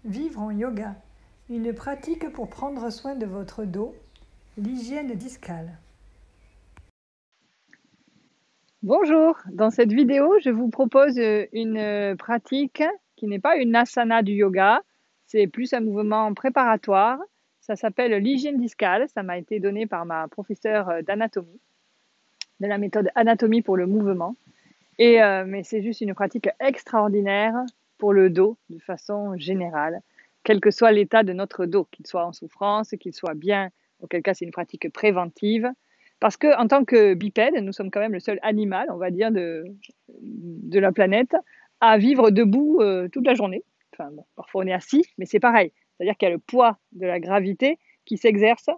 Vivre en yoga, une pratique pour prendre soin de votre dos, l'hygiène discale. Bonjour, dans cette vidéo, je vous propose une pratique qui n'est pas une asana du yoga, c'est plus un mouvement préparatoire. Ça s'appelle l'hygiène discale, ça m'a été donné par ma professeure d'anatomie, de la méthode anatomie pour le mouvement. Mais c'est juste une pratique extraordinaire pour le dos de façon générale, quel que soit l'état de notre dos, qu'il soit en souffrance, qu'il soit bien, auquel cas c'est une pratique préventive. Parce que en tant que bipède, nous sommes quand même le seul animal, on va dire, de la planète à vivre debout toute la journée. Enfin, bon, parfois on est assis, mais c'est pareil. C'est-à-dire qu'il y a le poids de la gravité qui s'exerce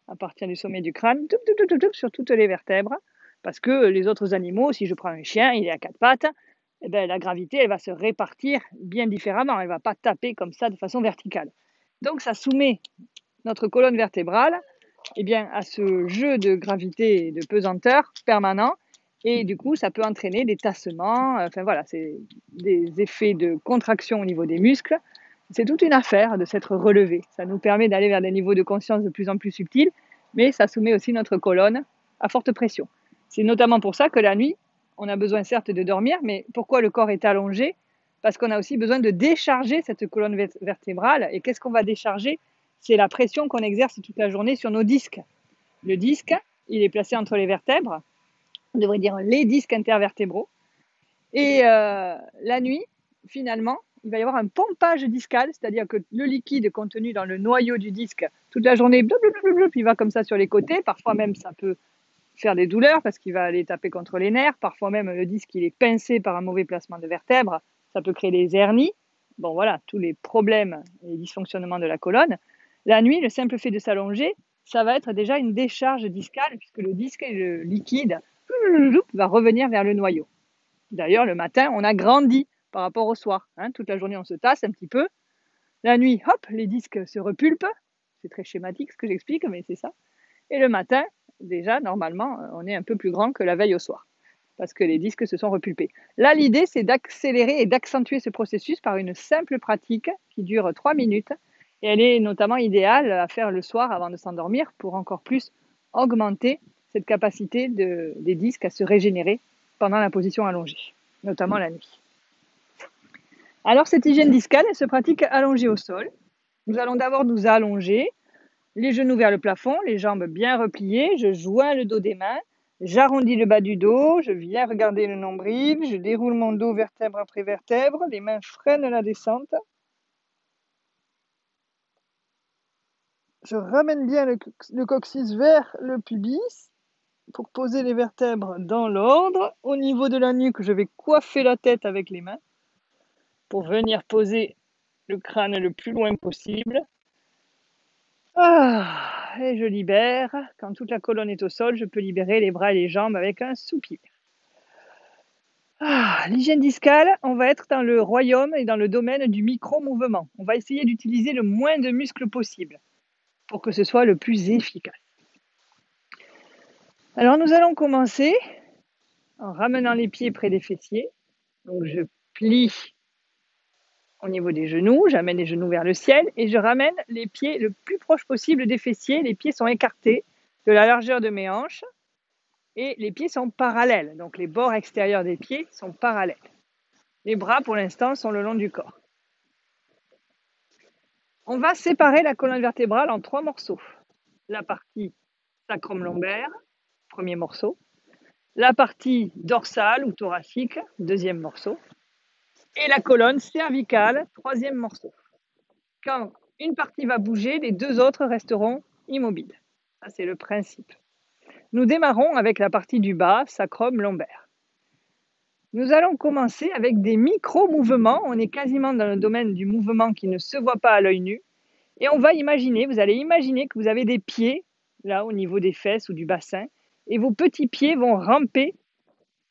à partir du sommet du crâne, sur toutes les vertèbres. Parce que les autres animaux, si je prends un chien, il est à quatre pattes, eh ben, la gravité, elle va se répartir bien différemment. Elle ne va pas taper comme ça de façon verticale. Donc, ça soumet notre colonne vertébrale eh bien, à ce jeu de gravité et de pesanteur permanent. Et du coup, ça peut entraîner des tassements. Enfin voilà, c'est des effets de contraction au niveau des muscles. C'est toute une affaire de s'être relevé. Ça nous permet d'aller vers des niveaux de conscience de plus en plus subtils, mais ça soumet aussi notre colonne à forte pression. C'est notamment pour ça que la nuit, on a besoin certes de dormir, mais pourquoi le corps est allongé? Parce qu'on a aussi besoin de décharger cette colonne vertébrale. Et qu'est-ce qu'on va décharger? C'est la pression qu'on exerce toute la journée sur nos disques. Le disque, il est placé entre les vertèbres, on devrait dire les disques intervertébraux. Et la nuit, finalement, il va y avoir un pompage discal, c'est-à-dire que le liquide contenu dans le noyau du disque, toute la journée, il va comme ça sur les côtés. Parfois même, ça peut faire des douleurs parce qu'il va aller taper contre les nerfs. Parfois même, le disque, il est pincé par un mauvais placement de vertèbres. Ça peut créer des hernies. Bon, voilà, tous les problèmes et les dysfonctionnements de la colonne. La nuit, le simple fait de s'allonger, ça va être déjà une décharge discale puisque le disque et le liquide va revenir vers le noyau. D'ailleurs, le matin, on a grandi par rapport au soir. Hein. Toute la journée, on se tasse un petit peu. La nuit, hop, les disques se repulpent. C'est très schématique ce que j'explique, mais c'est ça. Et le matin, déjà, normalement, on est un peu plus grand que la veille au soir, parce que les disques se sont repulpés. Là, l'idée, c'est d'accélérer et d'accentuer ce processus par une simple pratique qui dure 3 minutes. Et elle est notamment idéale à faire le soir avant de s'endormir pour encore plus augmenter cette capacité des disques à se régénérer pendant la position allongée, notamment la nuit. Alors, cette hygiène discale, elle se pratique allongée au sol. Nous allons d'abord nous allonger, les genoux vers le plafond, les jambes bien repliées, je joins le dos des mains, j'arrondis le bas du dos, je viens regarder le nombril, je déroule mon dos vertèbre après vertèbre, les mains freinent la descente. Je ramène bien le coccyx vers le pubis pour poser les vertèbres dans l'ordre. Au niveau de la nuque, je vais coiffer la tête avec les mains pour venir poser le crâne le plus loin possible. Et je libère. Quand toute la colonne est au sol, je peux libérer les bras et les jambes avec un soupir. L'hygiène discale, on va être dans le royaume et dans le domaine du micro-mouvement. On va essayer d'utiliser le moins de muscles possible pour que ce soit le plus efficace. Alors nous allons commencer en ramenant les pieds près des fessiers. Donc je plie au niveau des genoux, j'amène les genoux vers le ciel et je ramène les pieds le plus proche possible des fessiers. Les pieds sont écartés de la largeur de mes hanches et les pieds sont parallèles. Donc les bords extérieurs des pieds sont parallèles. Les bras, pour l'instant, sont le long du corps. On va séparer la colonne vertébrale en 3 morceaux. La partie sacrum-lombaire, premier morceau. La partie dorsale ou thoracique, deuxième morceau. Et la colonne cervicale, troisième morceau. Quand une partie va bouger, les 2 autres resteront immobiles. Ça, c'est le principe. Nous démarrons avec la partie du bas, sacrum-lombaire. Nous allons commencer avec des micro-mouvements. On est quasiment dans le domaine du mouvement qui ne se voit pas à l'œil nu. Et on va imaginer, vous allez imaginer que vous avez des pieds, là au niveau des fesses ou du bassin, et vos petits pieds vont ramper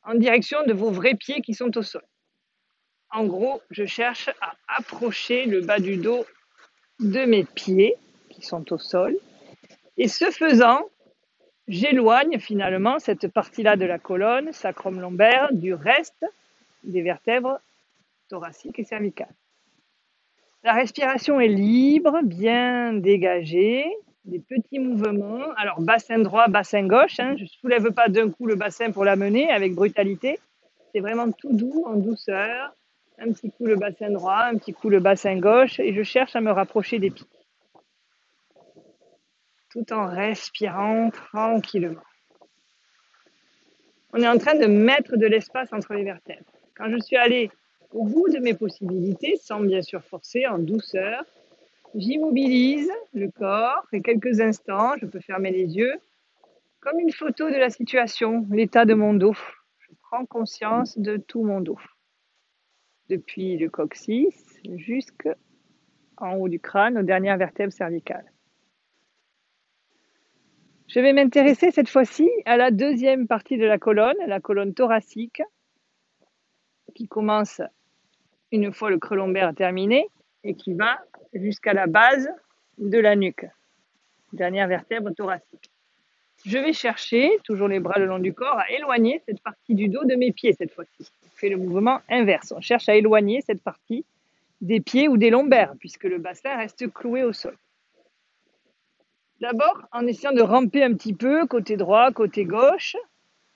en direction de vos vrais pieds qui sont au sol. En gros, je cherche à approcher le bas du dos de mes pieds qui sont au sol. Et ce faisant, j'éloigne finalement cette partie-là de la colonne sacrum-lombaire du reste des vertèbres thoraciques et cervicales. La respiration est libre, bien dégagée, des petits mouvements. Alors bassin droit, bassin gauche, hein. Je ne soulève pas d'un coup le bassin pour l'amener avec brutalité. C'est vraiment tout doux, en douceur. Un petit coup le bassin droit, un petit coup le bassin gauche, et je cherche à me rapprocher des pieds, tout en respirant tranquillement. On est en train de mettre de l'espace entre les vertèbres. Quand je suis allée au bout de mes possibilités, sans bien sûr forcer, en douceur, j'immobilise le corps et quelques instants, je peux fermer les yeux, comme une photo de la situation, l'état de mon dos. Je prends conscience de tout mon dos, depuis le coccyx jusqu'en haut du crâne, aux dernières vertèbres cervicales. Je vais m'intéresser cette fois-ci à la deuxième partie de la colonne thoracique, qui commence une fois le creux lombaire terminé et qui va jusqu'à la base de la nuque, dernière vertèbre thoracique. Je vais chercher, toujours les bras le long du corps, à éloigner cette partie du dos de mes pieds cette fois-ci. On fait le mouvement inverse. On cherche à éloigner cette partie des pieds ou des lombaires, puisque le bassin reste cloué au sol. D'abord, en essayant de ramper un petit peu, côté droit, côté gauche.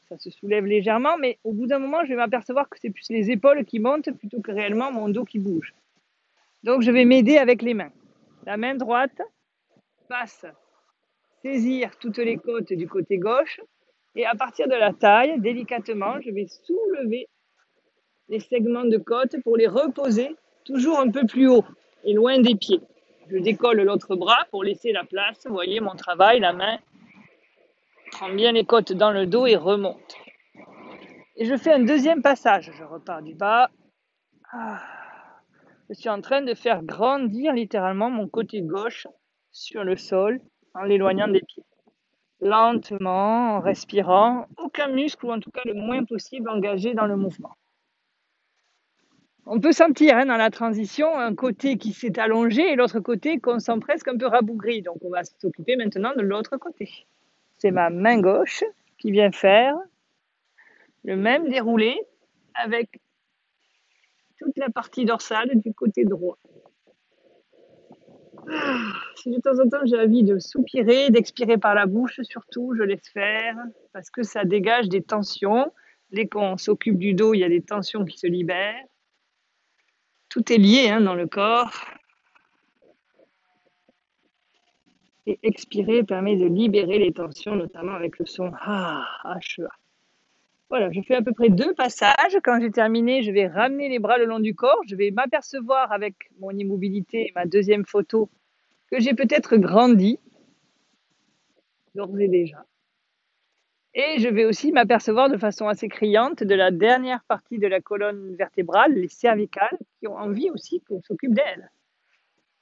Ça se soulève légèrement, mais au bout d'un moment, je vais m'apercevoir que c'est plus les épaules qui montent plutôt que réellement mon dos qui bouge. Donc, je vais m'aider avec les mains. La main droite passe saisir toutes les côtes du côté gauche. Et à partir de la taille, délicatement, je vais soulever les segments de côte pour les reposer toujours un peu plus haut et loin des pieds. Je décolle l'autre bras pour laisser la place. Vous voyez mon travail, la main prend bien les côtes dans le dos et remonte. Et je fais un deuxième passage. Je repars du bas. Je suis en train de faire grandir littéralement mon côté gauche sur le sol en l'éloignant des pieds. Lentement, en respirant, aucun muscle, ou en tout cas le moins possible, engagé dans le mouvement. On peut sentir dans la transition un côté qui s'est allongé et l'autre côté qu'on sent presque un peu rabougri. Donc on va s'occuper maintenant de l'autre côté. C'est ma main gauche qui vient faire le même déroulé avec toute la partie dorsale du côté droit. Si de temps en temps j'ai envie de soupirer, d'expirer par la bouche surtout, je laisse faire parce que ça dégage des tensions. Dès qu'on s'occupe du dos, il y a des tensions qui se libèrent. Tout est lié dans le corps. Et expirer permet de libérer les tensions, notamment avec le son H-E-A. Voilà, je fais à peu près 2 passages. Quand j'ai terminé, je vais ramener les bras le long du corps. Je vais m'apercevoir avec mon immobilité et ma deuxième photo que j'ai peut-être grandi, d'ores et déjà. Et je vais aussi m'apercevoir de façon assez criante de la dernière partie de la colonne vertébrale, les cervicales, qui ont envie aussi qu'on s'occupe d'elles.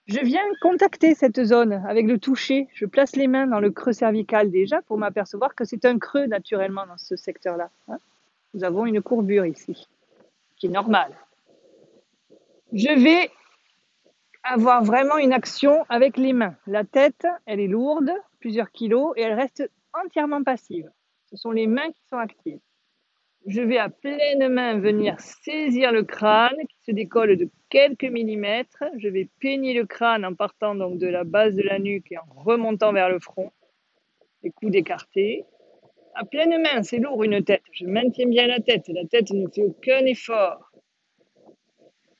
Je viens contacter cette zone avec le toucher. Je place les mains dans le creux cervical déjà pour m'apercevoir que c'est un creux naturellement dans ce secteur-là. Nous avons une courbure ici, qui est normale. Je vais avoir vraiment une action avec les mains. La tête, elle est lourde, plusieurs kilos, et elle reste entièrement passive. Ce sont les mains qui sont actives. Je vais à pleine main venir saisir le crâne qui se décolle de quelques millimètres. Je vais peigner le crâne en partant donc de la base de la nuque et en remontant vers le front, les coudes écartés. À pleine main, c'est lourd une tête. Je maintiens bien la tête. La tête ne fait aucun effort.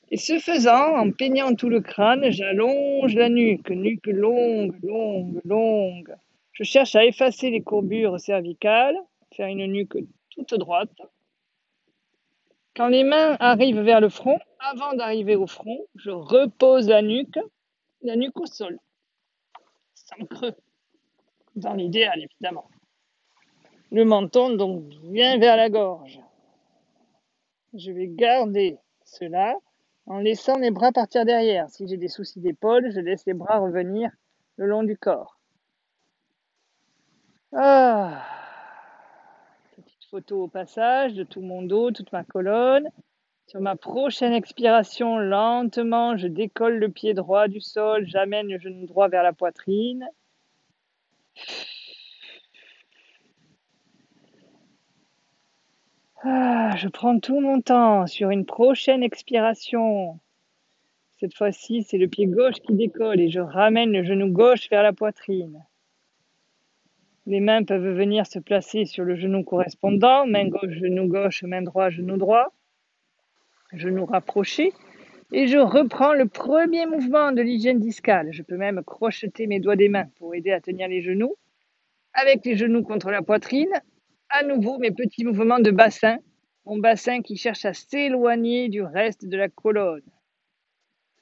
Et ce faisant, en peignant tout le crâne, j'allonge la nuque longue, longue, longue. Je cherche à effacer les courbures cervicales, faire une nuque toute droite. Quand les mains arrivent vers le front, avant d'arriver au front, je repose la nuque au sol, sans creux, dans l'idéal évidemment. Le menton donc bien vers la gorge. Je vais garder cela en laissant les bras partir derrière. Si j'ai des soucis d'épaule, je laisse les bras revenir le long du corps. Petite photo au passage de tout mon dos, toute ma colonne. Sur ma prochaine expiration, lentement, je décolle le pied droit du sol, j'amène le genou droit vers la poitrine. Je prends tout mon temps sur une prochaine expiration. Cette fois-ci, c'est le pied gauche qui décolle et je ramène le genou gauche vers la poitrine. Les mains peuvent venir se placer sur le genou correspondant, main gauche, main droit, genou droit, genou rapproché. Et je reprends le premier mouvement de l'hygiène discale. Je peux même crocheter mes doigts des mains pour aider à tenir les genoux. Avec les genoux contre la poitrine, à nouveau mes petits mouvements de bassin. Mon bassin qui cherche à s'éloigner du reste de la colonne.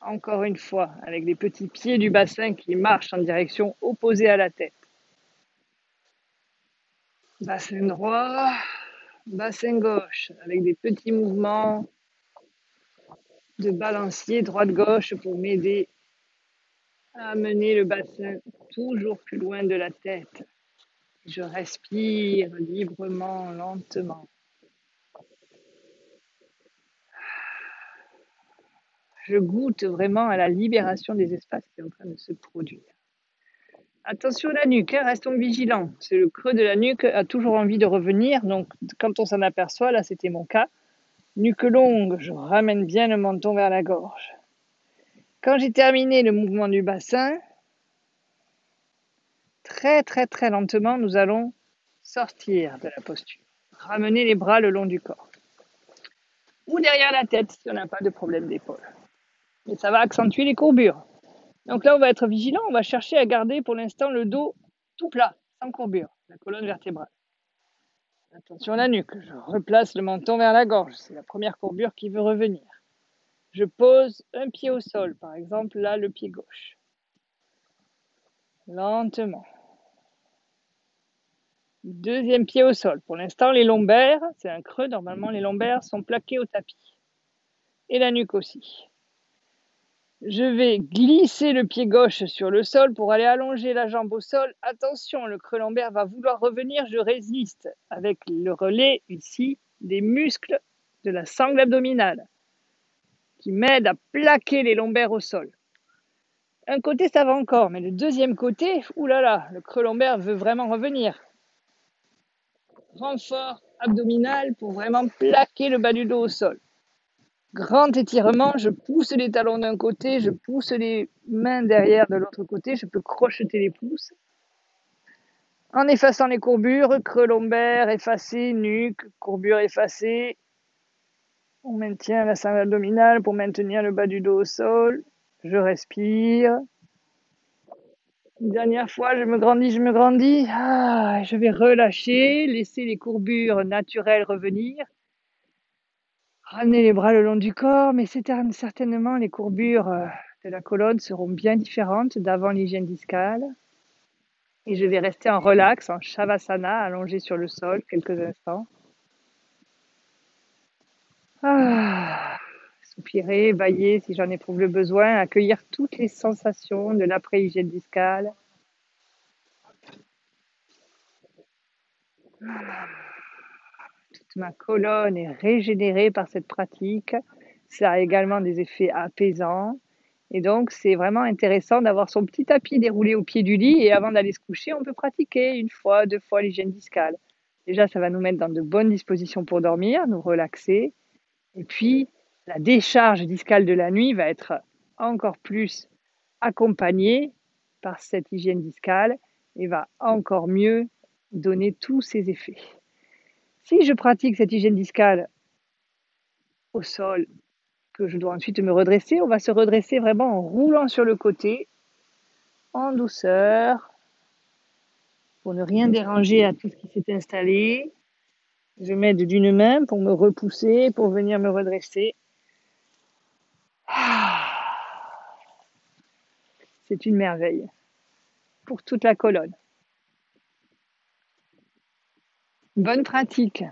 Encore une fois, avec les petits pieds du bassin qui marchent en direction opposée à la tête. Bassin droit, bassin gauche, avec des petits mouvements de balancier droite-gauche pour m'aider à amener le bassin toujours plus loin de la tête. Je respire librement, lentement. Je goûte vraiment à la libération des espaces qui est en train de se produire. Attention à la nuque, hein, restons vigilants. C'est le creux de la nuque a toujours envie de revenir, donc quand on s'en aperçoit, là c'était mon cas, nuque longue, je ramène bien le menton vers la gorge. Quand j'ai terminé le mouvement du bassin, très très très lentement, nous allons sortir de la posture. Ramener les bras le long du corps. Ou derrière la tête si on n'a pas de problème d'épaule. Et ça va accentuer les courbures. Donc là, on va être vigilant, on va chercher à garder pour l'instant le dos tout plat, sans courbure, la colonne vertébrale. Attention à la nuque, je replace le menton vers la gorge, c'est la première courbure qui veut revenir. Je pose un pied au sol, par exemple là, le pied gauche. Lentement. Deuxième pied au sol. Pour l'instant, les lombaires, c'est un creux, normalement les lombaires sont plaqués au tapis. Et la nuque aussi. Je vais glisser le pied gauche sur le sol pour aller allonger la jambe au sol. Attention, le creux lombaire va vouloir revenir, je résiste avec le relais ici des muscles de la sangle abdominale qui m'aident à plaquer les lombaires au sol. Un côté, ça va encore, mais le deuxième côté, oulala, le creux lombaire veut vraiment revenir. Renfort abdominal pour vraiment plaquer le bas du dos au sol. Grand étirement, je pousse les talons d'un côté, je pousse les mains derrière de l'autre côté, je peux crocheter les pouces. En effaçant les courbures, creux lombaire effacé, nuque, courbure effacée. On maintient la sangle abdominale pour maintenir le bas du dos au sol. Je respire. Une dernière fois, je me grandis. Je vais relâcher, laisser les courbures naturelles revenir. Ramener les bras le long du corps, mais certainement les courbures de la colonne seront bien différentes d'avant l'hygiène discale. Et je vais rester en relax, en shavasana, allongé sur le sol quelques instants. Soupirer, bâiller si j'en éprouve le besoin, accueillir toutes les sensations de l'après-hygiène discale. Toute ma colonne est régénérée par cette pratique. Ça a également des effets apaisants. Et donc, c'est vraiment intéressant d'avoir son petit tapis déroulé au pied du lit et avant d'aller se coucher, on peut pratiquer 1 fois, 2 fois l'hygiène discale. Déjà, ça va nous mettre dans de bonnes dispositions pour dormir, nous relaxer. Et puis, la décharge discale de la nuit va être encore plus accompagnée par cette hygiène discale et va encore mieux donner tous ses effets. Si je pratique cette hygiène discale au sol, que je dois ensuite me redresser, on va se redresser vraiment en roulant sur le côté, en douceur, pour ne rien déranger à tout ce qui s'est installé. Je m'aide d'une main pour me repousser, pour venir me redresser. C'est une merveille pour toute la colonne. Bonne pratique!